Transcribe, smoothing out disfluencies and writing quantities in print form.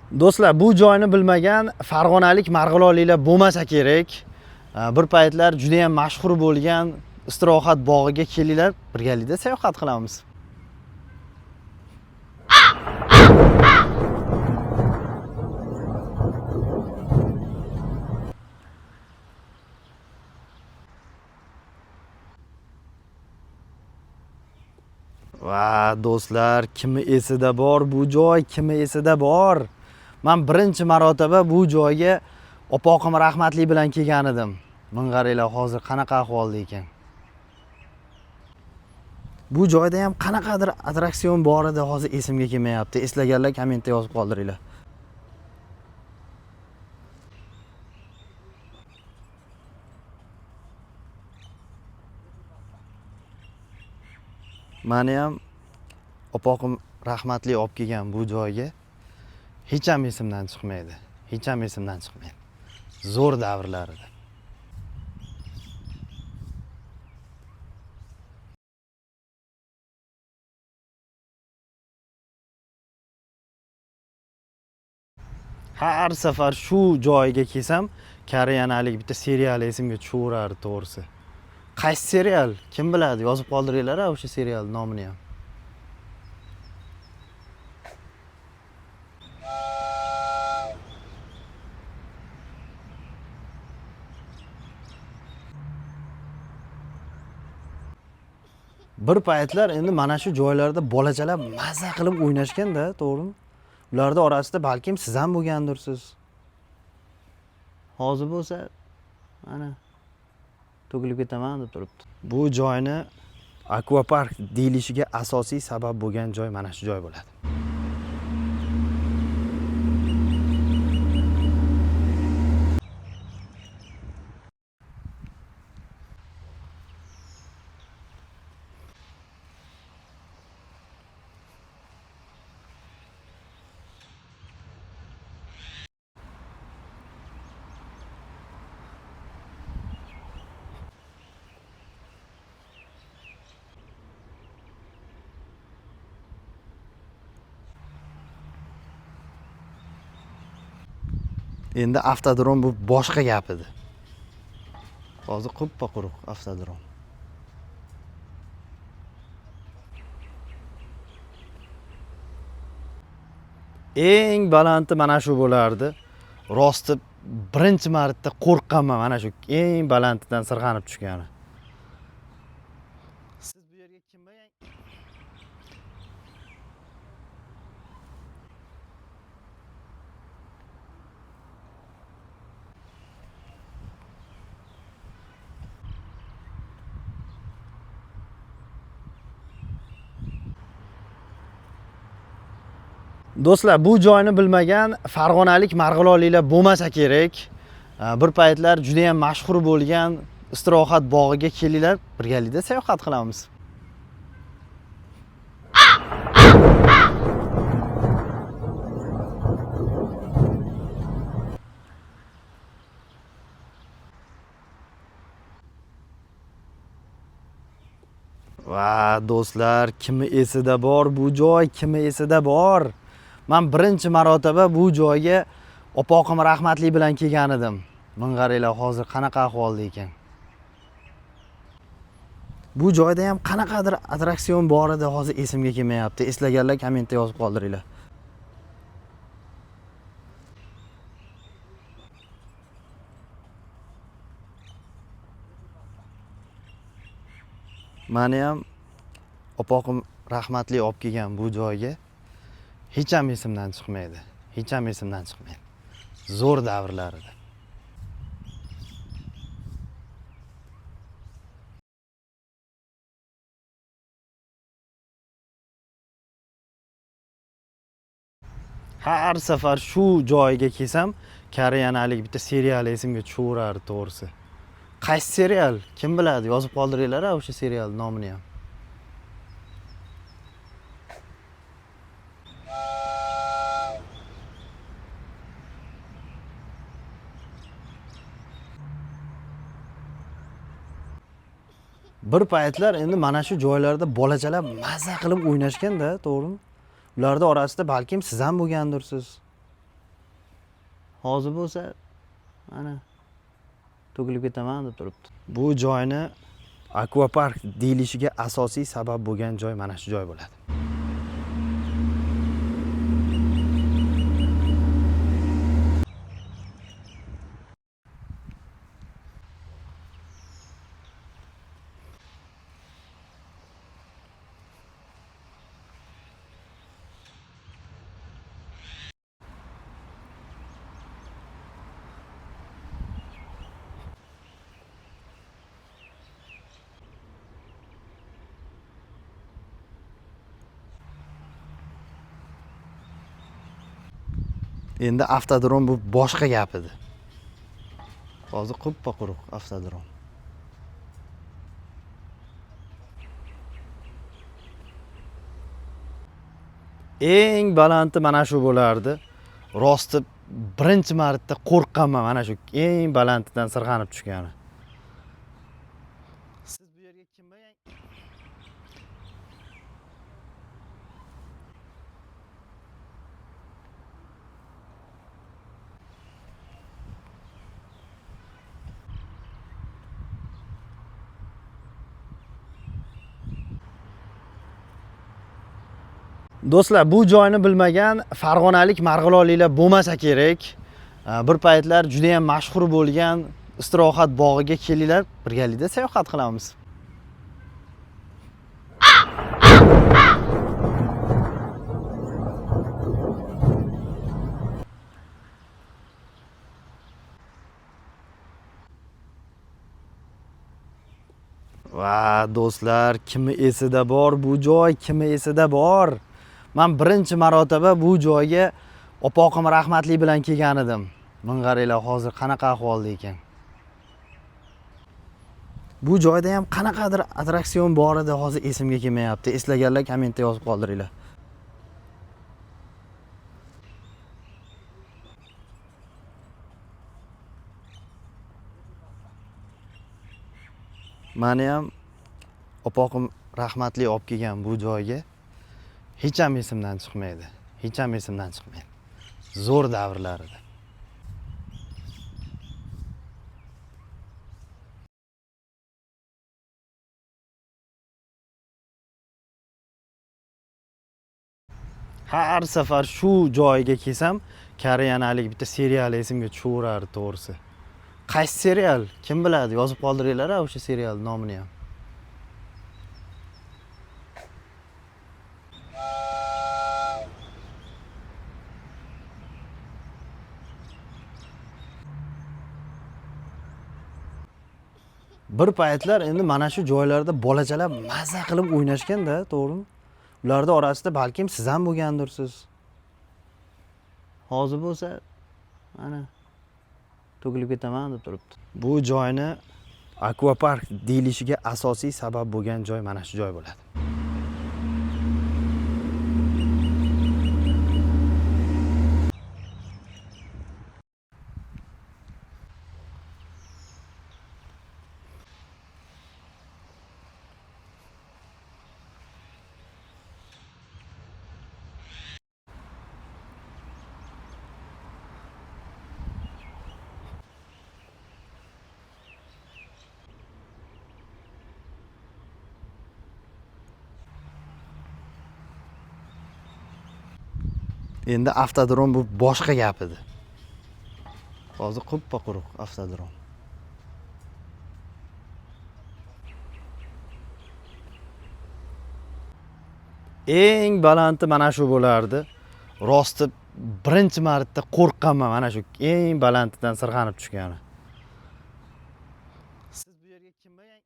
Do'stlar, bu joyni bilmagan farg'onalik marg'ilonliklar bo'lmasa kerak. Bir paytlar juda ham mashhur bo'lgan istirohat bog'iga kelinglar, birgalikda sayohat qilamiz. Va do'stlar, kimi esida bor bu joy, kimi esida bor. Men birinchi marotaba bu joyga opoqim rahmatli bilan kelgan edim. Ming'aringlar hozir qanaqa ahvolda ekan. Bu joyda ham qanaqadir attraksion bor edi, hozir esimga kelmayapti. Eslaganlar kommentda yozib qoldiringlar. Meni ham opoqim rahmatli olib kelgan bu joyga hech ham esimdan chiqmaydi. Hech ham esimdan chiqmaydi. Zo'r davrlar edi. Har safar shu joyga kelsam, koreyanalik bitta serial esimga tushaverardi to'g'risi. Qaysi serial? Kim biladi? Yozib qoldiringlar o'sha serial nomini ham. Bir paytlar endi mana shu joylarda bolachalar mazza qilib o'ynashganda, to'g'rimi? Ularda orasida balkim siz ham bo'lgandirsiz. Hozir bo'lsa, mana to'kilib ketaman deb turibdi. Bu joyni akvapark deyilishiga asosiy sabab bo'lgan joy mana shu joy bo'ladi. Endi avtodrom bu boshqa gap edi. Hozir quppa-quruq avtodrom. Eng balandi mana shu bo'lardi. Rosti birinchi marta qo'rqqanman mana shu eng balandidan sirg'anib tushgani. Siz bu yerga kelmagan. Do'stlar, bu joyni bilmagan farg'onalik marg'ilonliklar bo'lmasa kerak. Bir paytlar juda ham mashhur bo'lgan istirohat bog'iga kelinglar, birgalikda sayohat qilamiz. Va do'stlar, kimi esida bor bu joy, kimi esida bor. Men birinchi marotaba bu joyga opoqim rahmatli bilan kelgan edim. Ming'aringlar hozir qanaqa ahvolda ekan. Bu joyda ham qanaqadir attraksion bor edi, hozir esimga kelmayapti. Eslaganlar kommentda yozib qoldiringlar. Meni ham opoqim rahmatli olib kelgan bu joyga hech ham esimdan chiqmaydi. Hech ham esimdan chiqmaydi. Zo'r davrlar edi. Har safar shu joyga kelsam, koreyanalik bitta serial esimga tushaverardi to'g'risi. Qaysi serial? Kim biladi? Yozib qoldiringlar o'sha serial nomini ham. Bir paytlar endi mana shu joylarda bolachalar mazza qilib o'ynashganda, to'g'rimi? Ularda orasida balkim siz ham bo'lgandirsiz. Hozir bo'lsa, mana to'kilib ketaman deb turibdi. Bu joyni akvapark deyilishiga asosiy sabab bo'lgan joy mana shu joy bo'ladi. Endi avtodrom bu boshqa gap edi. Hozir quppa-quruq avtodrom. Eng balandi mana shu bo'lardi. Rosti birinchi marta qo'rqqanman mana shu eng balandidan sirg'anib tushgani. Siz bu yerga kelmagan. Do'stlar, bu joyni bilmagan farg'onalik marg'ilonliklar bo'lmasa kerak. Bir paytlar juda ham mashhur bo'lgan istirohat bog'iga kelinglar, birgalikda sayohat qilamiz. Va do'stlar, kimi esida bor bu joy, kimi esida bor. Men birinchi marotaba bu joyga opoqim rahmatli bilan kelgan edim. Ming'aranglar hozir qanaqa ahvolda ekan. Bu joyda ham qanaqadir attraksion bor edi, hozir esimga kelmayapti. Eslaganlar kommentda yozib qoldiringlar. Meni ham opoqim rahmatli olib kelgan bu joyga hech ham esimdan chiqmaydi. Hech ham esimdan chiqmaydi. Zo'r davrlar edi. Har safar shu joyga kelsam, koreyanalik bitta serial esimga tushaverardi to'g'risi. Qaysi serial? Kim biladi? Yozib qoldiringlar o'sha serial nomini ham. Bir paytlar endi mana shu joylarda bolachalar mazza qilib o'ynashganda, to'g'rimi? Ularda orasida balkim siz ham bo'lgandirsiz. Hozir bo'lsa, mana to'kilib ketaman deb turibdi. Bu joyni akvapark deyilishiga asosiy sabab bo'lgan joy mana shu joy bo'ladi. Endi avtodrom bu boshqa gap edi. Hozir quppa-quruq avtodrom. Eng balandi mana shu bo'lardi. Rosti birinchi marta qo'rqqanman mana shu eng balandidan sirg'anib tushgani. Siz bu yerga kelmagan.